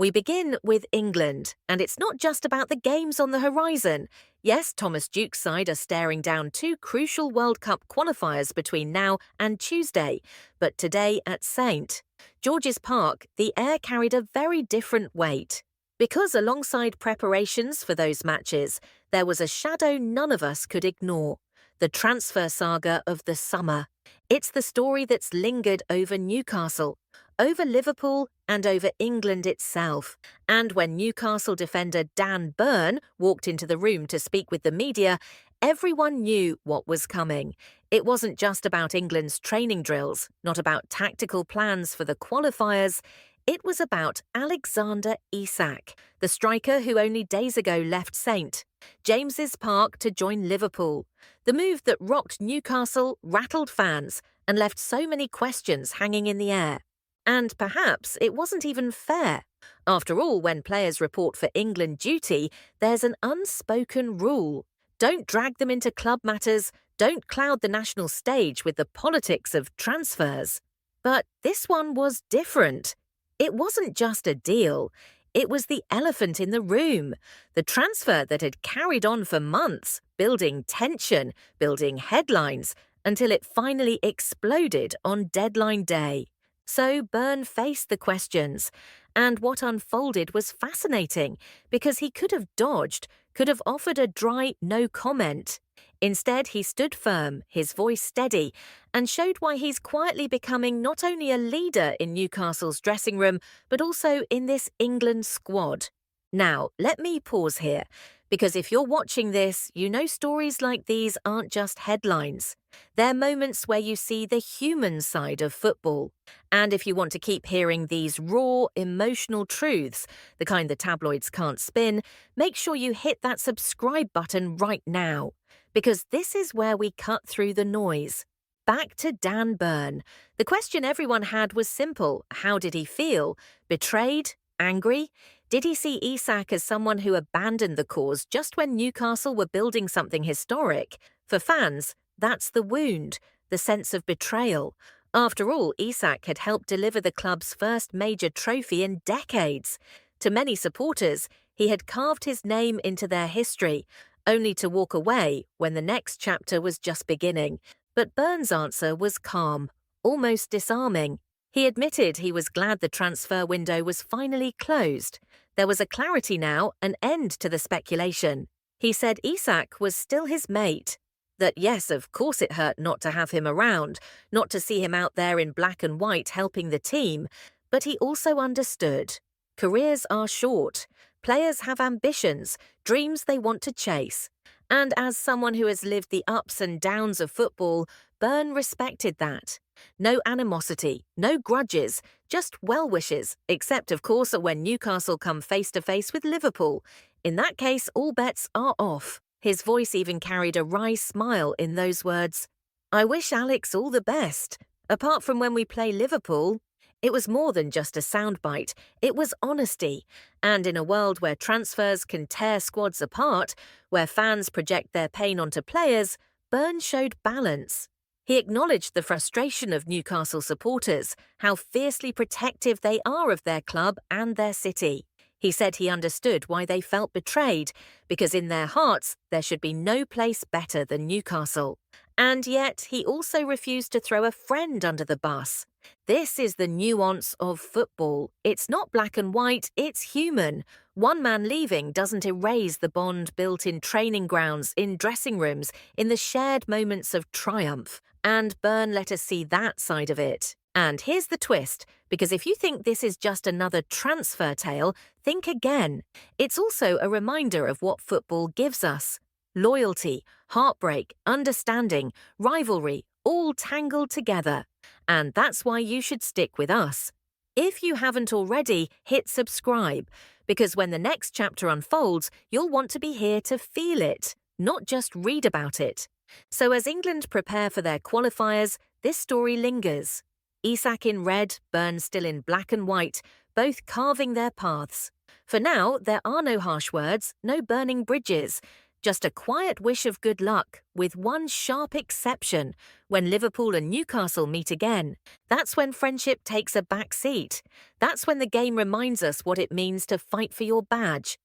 We begin with England, and it's not just about the games on the horizon. Yes, Thomas Duke's side are staring down two crucial World Cup qualifiers between now and Tuesday, but today at St. George's Park, the air carried a very different weight. Because alongside preparations for those matches, there was a shadow none of us could ignore: the transfer saga of the summer. It's the story that's lingered over Newcastle, over Liverpool, and over England itself. And when Newcastle defender Dan Burn walked into the room to speak with the media, everyone knew what was coming. It wasn't just about England's training drills, not about tactical plans for the qualifiers. It was about Alexander Isak, the striker who only days ago left St. James's Park to join Liverpool. The move that rocked Newcastle, rattled fans, and left so many questions hanging in the air. And perhaps it wasn't even fair. After all, when players report for England duty, there's an unspoken rule. Don't drag them into club matters, don't cloud the national stage with the politics of transfers. But this one was different. It wasn't just a deal. It was the elephant in the room, the transfer that had carried on for months, building tension, building headlines, until it finally exploded on deadline day. So Byrne faced the questions, and what unfolded was fascinating, because he could have dodged, could have offered a dry no comment. Instead, he stood firm, his voice steady, and showed why he's quietly becoming not only a leader in Newcastle's dressing room, but also in this England squad. Now, let me pause here, because if you're watching this, you know stories like these aren't just headlines. They're moments where you see the human side of football. And if you want to keep hearing these raw, emotional truths, the kind the tabloids can't spin, make sure you hit that subscribe button right now, because this is where we cut through the noise. Back to Dan Burn. The question everyone had was simple. How did he feel? Betrayed? Angry? Did he see Isak as someone who abandoned the cause just when Newcastle were building something historic? For fans, that's the wound, the sense of betrayal. After all, Isak had helped deliver the club's first major trophy in decades. To many supporters, he had carved his name into their history, only to walk away when the next chapter was just beginning. But Byrne's answer was calm, almost disarming. He admitted he was glad the transfer window was finally closed. There was a clarity now, an end to the speculation. He said Isak was still his mate. That yes, of course it hurt not to have him around, not to see him out there in black and white helping the team, but he also understood. Careers are short. Players have ambitions, dreams they want to chase. And as someone who has lived the ups and downs of football, Byrne respected that. No animosity, no grudges, just well wishes, except of course when Newcastle come face to face with Liverpool. In that case, all bets are off. His voice even carried a wry smile in those words. I wish Alex all the best. Apart from when we play Liverpool, it was more than just a soundbite. It was honesty. And in a world where transfers can tear squads apart, where fans project their pain onto players, Byrne showed balance. He acknowledged the frustration of Newcastle supporters, how fiercely protective they are of their club and their city. He said he understood why they felt betrayed, because in their hearts there should be no place better than Newcastle. And yet he also refused to throw a friend under the bus. This is the nuance of football. It's not black and white, it's human. One man leaving doesn't erase the bond built in training grounds, in dressing rooms, in the shared moments of triumph. And Byrne let us see that side of it. And here's the twist, because if you think this is just another transfer tale, think again. It's also a reminder of what football gives us. Loyalty, heartbreak, understanding, rivalry, all tangled together. And that's why you should stick with us. If you haven't already, hit subscribe, because when the next chapter unfolds, you'll want to be here to feel it, not just read about it. So as England prepare for their qualifiers, this story lingers. Isak in red, Byrne still in black and white, both carving their paths. For now, there are no harsh words, no burning bridges. Just a quiet wish of good luck, with one sharp exception. When Liverpool and Newcastle meet again, that's when friendship takes a back seat. That's when the game reminds us what it means to fight for your badge,